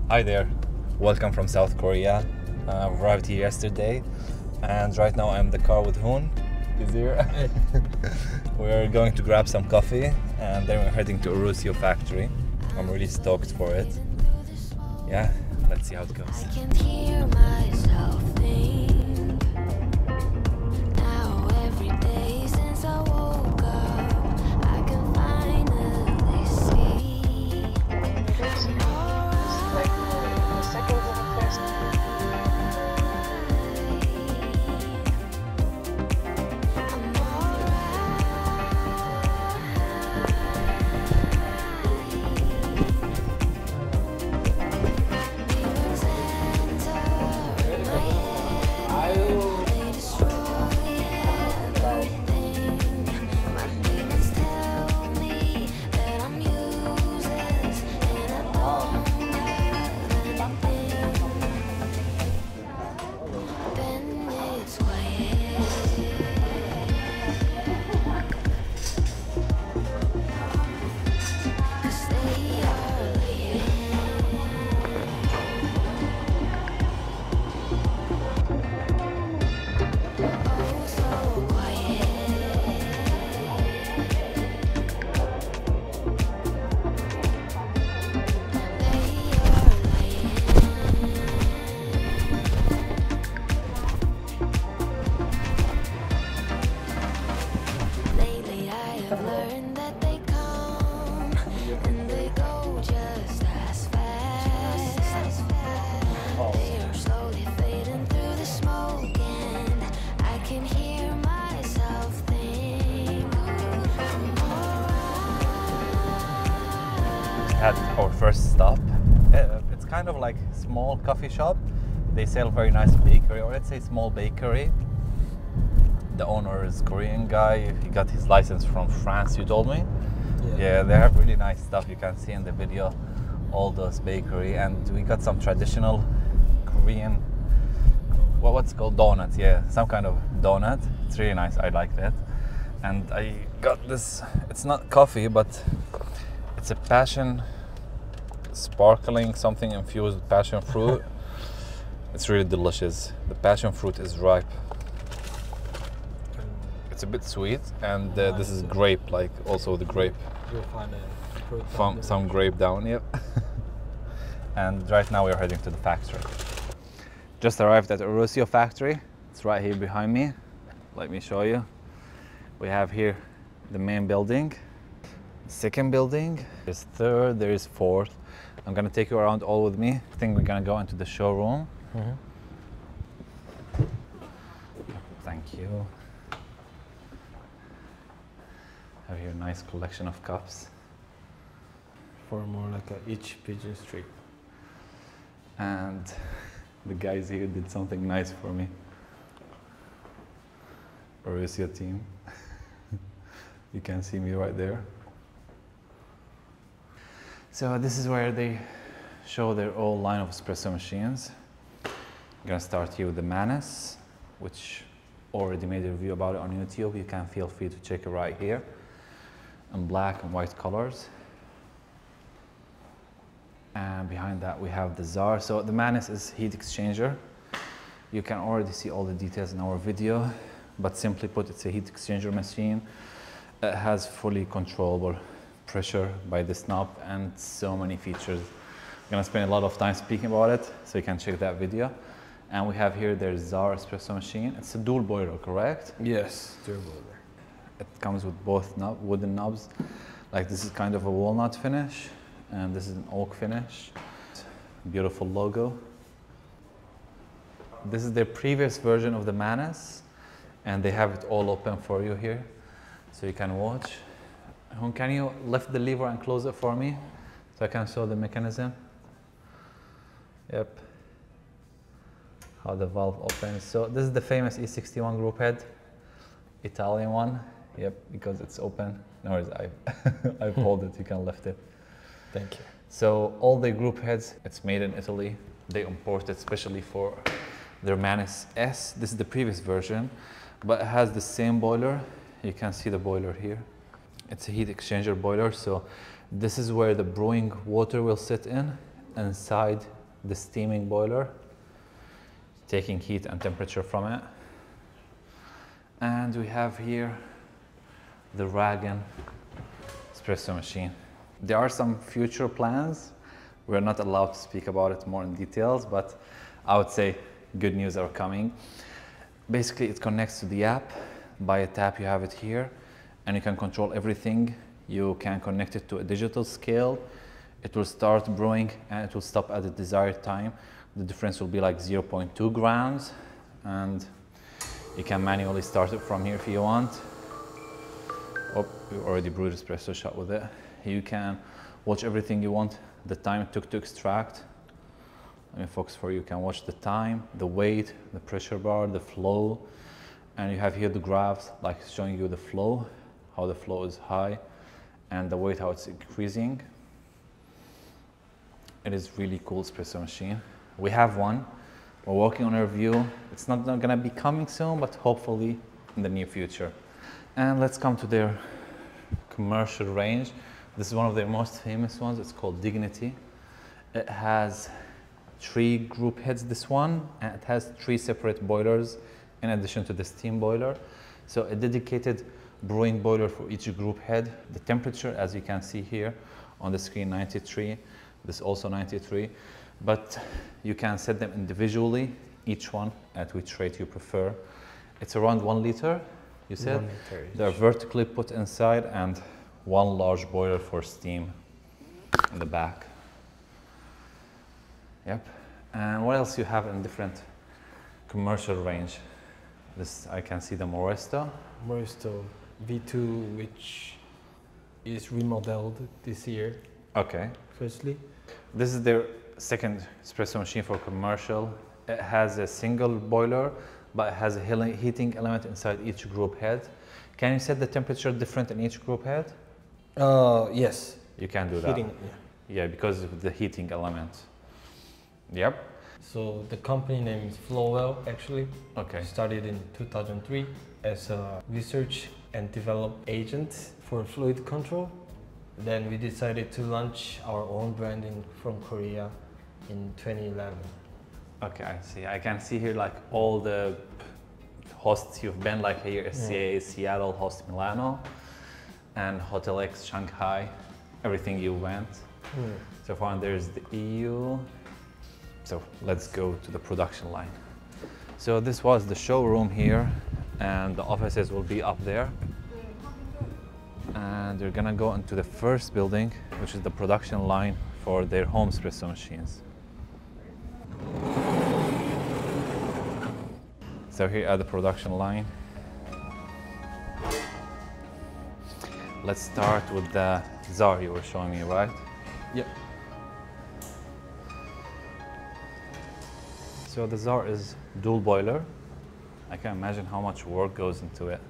Hi there, welcome from South Korea. Arrived here yesterday and right now I'm in the car with Hoon. He's here. Hey. We're going to grab some coffee and then we're heading to Rocio factory. I'm really stoked for it. Yeah, let's see how it goes. I can hear myself think. Now every day since I woke up, I can finally see. Like the second to the first. I'm alright. Demons enter my head. They destroy everything. My demons tell me that I'm useless and I don't have anything. Then it's quiet. 'Cause they are lying. Oh, so quiet. They are lying. Lately I have learned that they come and they go just as fast. They are slowly fading through the smoke and I can hear myself think. I'm alright. At our first stop. It's kind of like small coffee shop. They sell very nice bakery, or let's say small bakery. The owner is Korean guy. He got his license from France, you told me. Yeah, they have really nice stuff. You can see in the video all those bakery, and we got some traditional Korean, what's it called, donuts. Yeah, some kind of donut. It's really nice. I like that. And I got this. It's not coffee, but it's a passion sparkling something infused with passion fruit. It's really delicious. The passion fruit is ripe. It's a bit sweet, and this is grape, like also the grape. You'll find a fruit From some grape down, yep. And right now we're heading to the factory. Just arrived at Rocio factory. It's right here behind me. Let me show you. We have here the main building, second building, there's third, there is fourth. I'm gonna take you around all with me. I think we're gonna go into the showroom. Thank you. Have here a nice collection of cups. for more like each pigeon strip. And the guys here did something nice for me. Rocio team. You can see me right there. So this is where they show their whole line of espresso machines. I'm gonna start here with the Manus, which already made a review about it on YouTube. You can feel free to check it right here in black and white colors. And behind that we have the Czar. So the Manus is heat exchanger. You can already see all the details in our video, but simply put, it's a heat exchanger machine. It has fully controllable pressure by this knob and so many features. I'm gonna spend a lot of time speaking about it, so you can check that video. And we have here their Czar espresso machine. It's a dual boiler, correct? Yes, dual boiler. It comes with both wooden knobs. Like this is kind of a walnut finish, and this is an oak finish. Beautiful logo. This is their previous version of the Manus, and they have it all open for you here, so you can watch. Can you lift the lever and close it for me, so I can show the mechanism? Yep. How the valve opens. So this is the famous E61 group head, Italian one. Yep, because it's open. No worries, I've hold it, you can lift it. Thank you. So all the group heads, it's made in Italy. They import it specially for their Manus S. This is the previous version, but it has the same boiler. You can see the boiler here. It's a heat exchanger boiler, so this is where the brewing water will sit in. Inside the steaming boiler, taking heat and temperature from it. And we have here the Ragan espresso machine. There are some future plans. We're not allowed to speak about it more in details, but I would say good news are coming. Basically, it connects to the app. By a tap, you have it here, and you can control everything. You can connect it to a digital scale. It will start brewing, and it will stop at the desired time. The difference will be like 0.2 grams, and you can manually start it from here if you want. Oh, we already brewed espresso shot with it. You can watch everything you want, the time it took to extract. Let me focus for you. You can watch the time, the weight, the pressure bar, the flow, and you have here the graphs like showing you the flow, how the flow is high, and the weight, how it's increasing. It is really cool espresso machine. We have one. We're working on a review. It's not gonna be coming soon, but hopefully in the near future. And let's come to their commercial range. This is one of their most famous ones. It's called Dignity. It has 3 group heads, this one, and it has 3 separate boilers in addition to the steam boiler. So a dedicated brewing boiler for each group head. The temperature, as you can see here on the screen, 93. This also 93. But you can set them individually, each one at which rate you prefer. It's around 1 liter, you said? 1 liter. They're vertically put inside, and 1 large boiler for steam in the back. Yep. And what else you have in different commercial range? This, I can see the Moresto. Moresto V2, which is remodeled this year. Okay. Firstly, This is their second espresso machine for commercial. It has a single boiler, but it has a heating element inside each group head. Can you set the temperature different in each group head? yes. You can do that. Heating, yeah. Yeah, because of the heating element. Yep. So the company name is Flowell, actually. Okay. Started in 2003 as a research and develop agent for fluid control. Then we decided to launch our own branding from Korea in 2011. Okay, I see. I can see here like all the hosts you've been, like here SCA Seattle, Host Milano, and Hotel X Shanghai, everything you went. So far, there's the EU. So let's go to the production line. So this was the showroom here, and the offices will be up there. And they're gonna go into the first building, which is the production line for their home espresso machines. So here at the production line. Let's start with the Czar you were showing me, right? Yep. So the Czar is dual boiler. I can imagine how much work goes into it.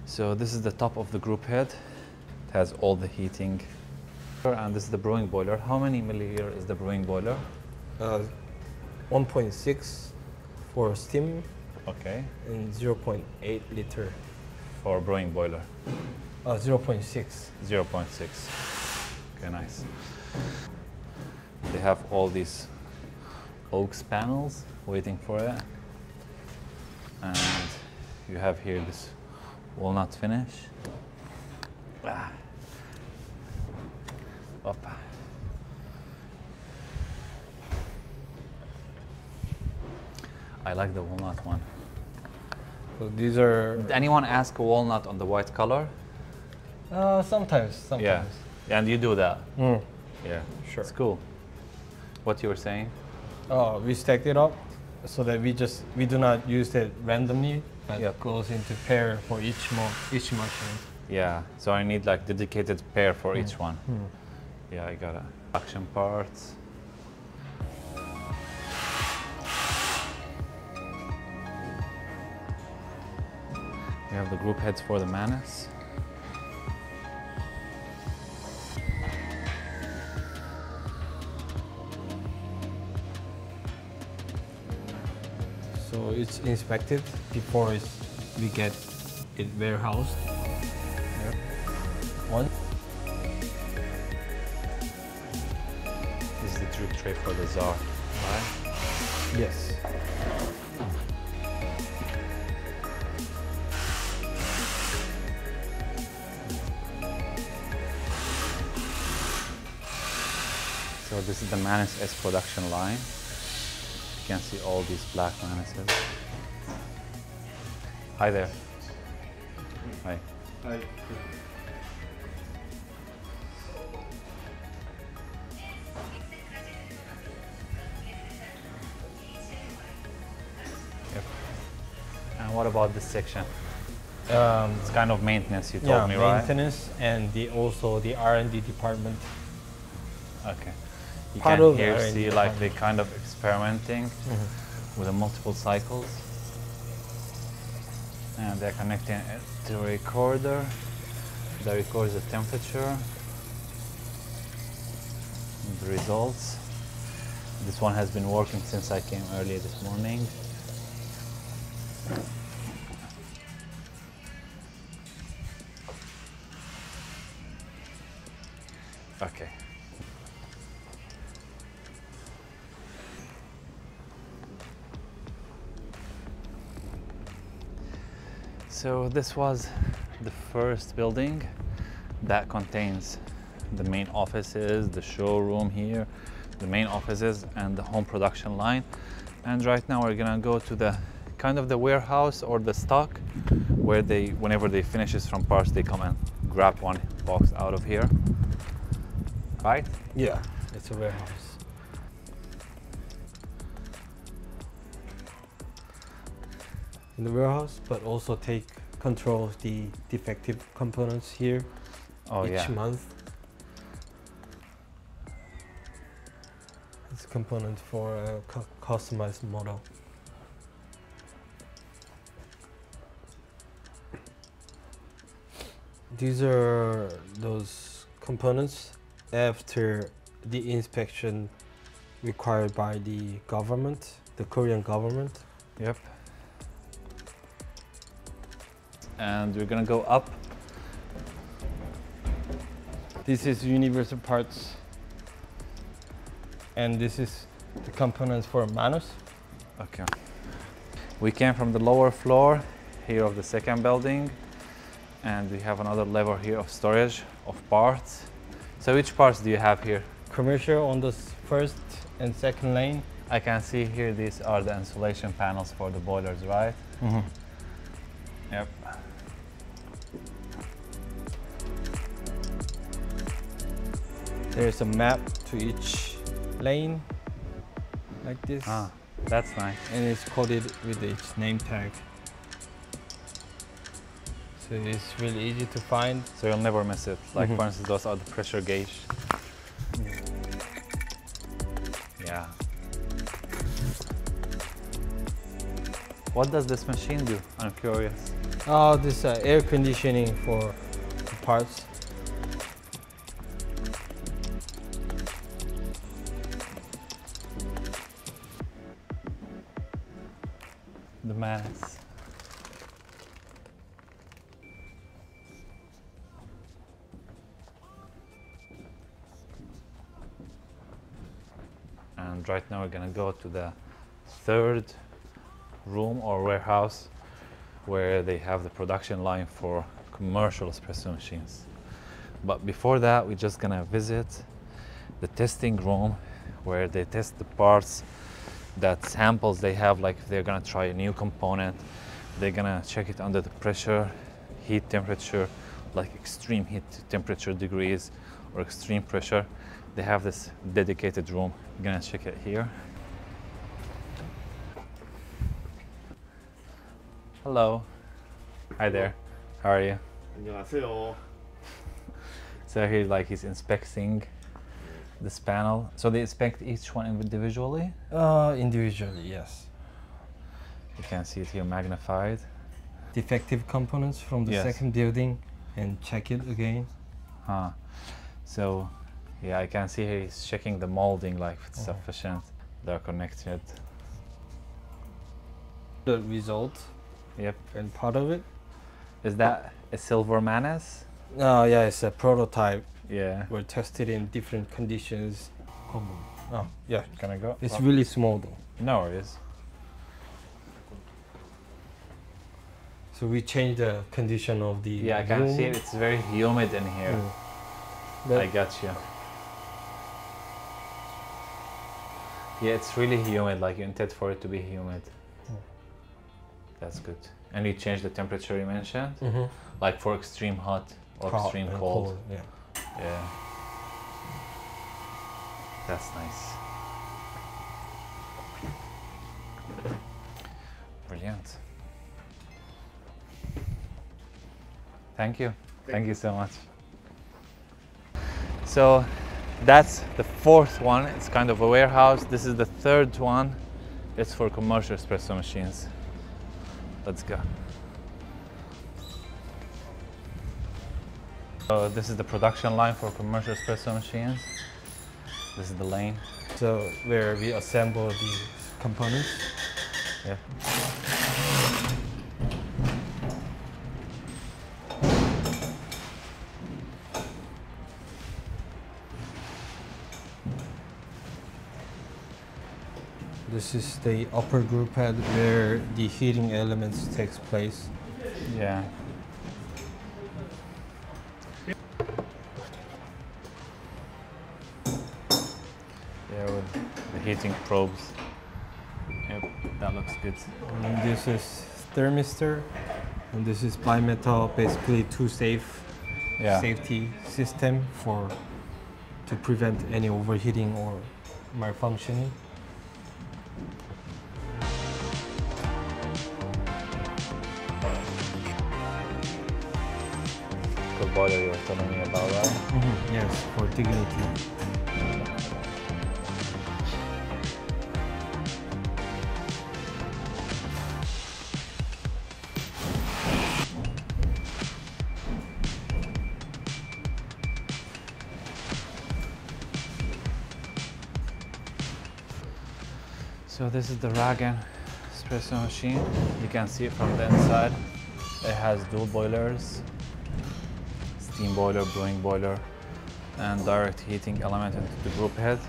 So this is the top of the group head. It has all the heating. And this is the brewing boiler. How many milliliter is the brewing boiler? 1.6 for steam Okay. and 0.8 liter. For brewing boiler. 0.6. 0.6. Okay, nice. They have all these oak panels waiting for it. And you have here this walnut finish. Up. I like the walnut one. So these are Did anyone ask walnut on the white color? sometimes. Yeah. And you do that? Mm, Yeah. sure. It's cool. What you were saying? We stacked it up so that we do not use it randomly, but Yep. it goes into pair for each machine. Yeah. So I need like dedicated pair for each one. Yeah, I got it. Action parts. We have the group heads for the Manus. So it's inspected before we get it warehoused. Yep. One. This is the electric tray for the czar, right? Yes. So this is the Manus S production line. You can see all these black Manuses. Hi there. Hi. Hi. Yep. And what about this section? Um, It's kind of maintenance, you told yeah, me, right? maintenance and also the R&D department. Okay. You Part can of the here R&D see like department. they kind of experimenting with the multiple cycles. And they're connecting it to a recorder that records the temperature, and the results. This one has been working since I came earlier this morning. Okay. So this was the first building that contains the main offices, the showroom here, the main offices and the home production line. And right now we're gonna go to the kind of the warehouse or the stock where they, whenever they finishes from parts, they come and grab one box out of here, right? Yeah, it's a warehouse. In the warehouse, but also take control of the defective components here Oh each yeah. month. It's a component for a customized model. These are those components after the inspection required by the government, the Korean government. Yep. And we're gonna go up. This is universal parts, and this is the components for Manus. Okay. We came from the lower floor here of the second building, and we have another level here of storage of parts. So which parts do you have here? Commercial on the first and second lane. I can see here these are the insulation panels for the boilers, right? Yep. There's a map to each lane, like this, Ah, that's nice. and it's coded with its name tag. So it's really easy to find. So you'll never miss it. Like for instance, those are the pressure gauge. Yeah. What does this machine do? I'm curious. Oh, this air conditioning for the parts. The Manus. And right now we're gonna go to the third room or warehouse where they have the production line for commercial espresso machines. But before that, we're just gonna visit the testing room where they test the parts, that samples they have, like if they're gonna try a new component, they're gonna check it under the pressure, heat temperature, like extreme heat temperature degrees or extreme pressure. They have this dedicated room. We're gonna check it here. Hello. Hi there. How are you? 안녕하세요. So here, like, he's inspecting this panel. So they inspect each one individually. Individually, yes. You can see it here magnified. Defective components from the Yes. second building and check it again. Huh. So, yeah, I can see here he's checking the molding, like if it's Oh. sufficient. They're connected. The result Yep. and part of it. Is that a silver Manus? Oh yeah, it's a prototype. Yeah. We're tested in different conditions. Common. Oh, yeah. Can I go? It's really small though. No worries. So we changed the condition of the Yeah, I can room. see it. It's very humid in here. But I got you. Yeah, it's really humid. Like you intend for it to be humid. That's good. And you change the temperature you mentioned, like for extreme hot or Hot extreme and cold. Yeah. Yeah. That's nice. Brilliant. Thank you. Thank you so much. So that's the fourth one. It's kind of a warehouse. This is the third one. It's for commercial espresso machines. Let's go. So this is the production line for commercial espresso machines. This is the lane. So where we assemble the components. Yeah. This is the upper group head where the heating elements takes place. Yeah. Yeah, with the heating probes. Yep, that looks good. And this is thermistor, and this is bimetal, basically two Yeah. safety system to prevent any overheating or malfunctioning. The boiler you were telling me about, right? Yes, for dignity. So this is the Ragan espresso machine. You can see it from the inside. It has dual boilers, steam boiler, brewing boiler, and direct heating element into the group head,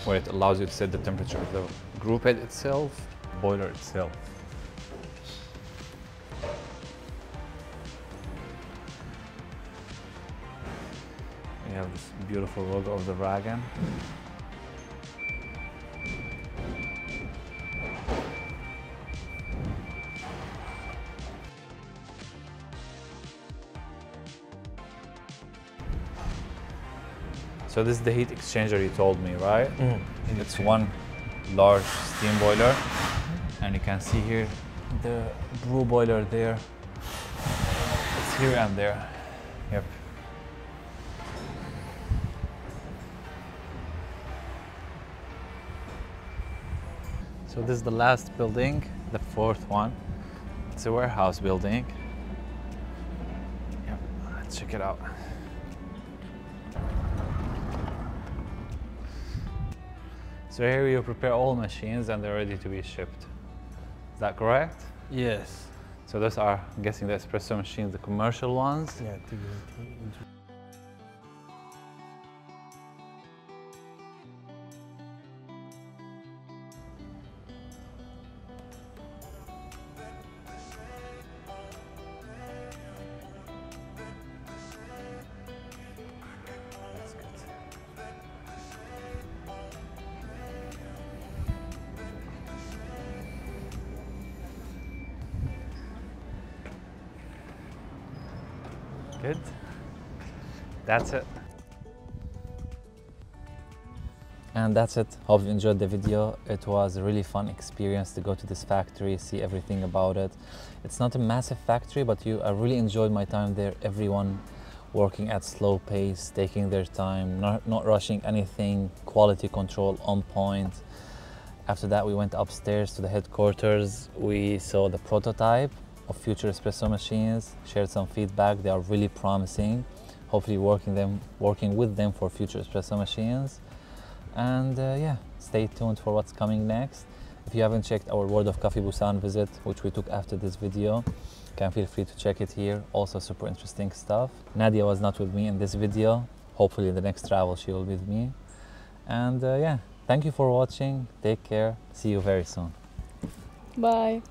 where it allows you to set the temperature of the group head itself, boiler itself. We have this beautiful logo of the Ragan. So this is the heat exchanger you told me, right? It's one large steam boiler, and you can see here the brew boiler there. It's here and there. Yep. So this is the last building, the fourth one. It's a warehouse building. Yep. Let's check it out. So here you prepare all machines and they're ready to be shipped. Is that correct? Yes. So those are, I'm guessing, the espresso machines, the commercial ones. Yeah, That's good. Good. That's it. And that's it. Hope you enjoyed the video. It was a really fun experience to go to this factory, see everything about it. It's not a massive factory, but I really enjoyed my time there. Everyone working at slow pace, taking their time, not rushing anything, quality control on point. After that, we went upstairs to the headquarters. We saw the prototype of future espresso machines, shared some feedback. They are really promising. Hopefully working with them for future espresso machines. And yeah, stay tuned for what's coming next. If you haven't checked our World of Coffee Busan visit, which we took after this video, can feel free to check it here. Also super interesting stuff. Nadia was not with me in this video. Hopefully in the next travel she will be with me. And yeah, thank you for watching. Take care. See you very soon. Bye.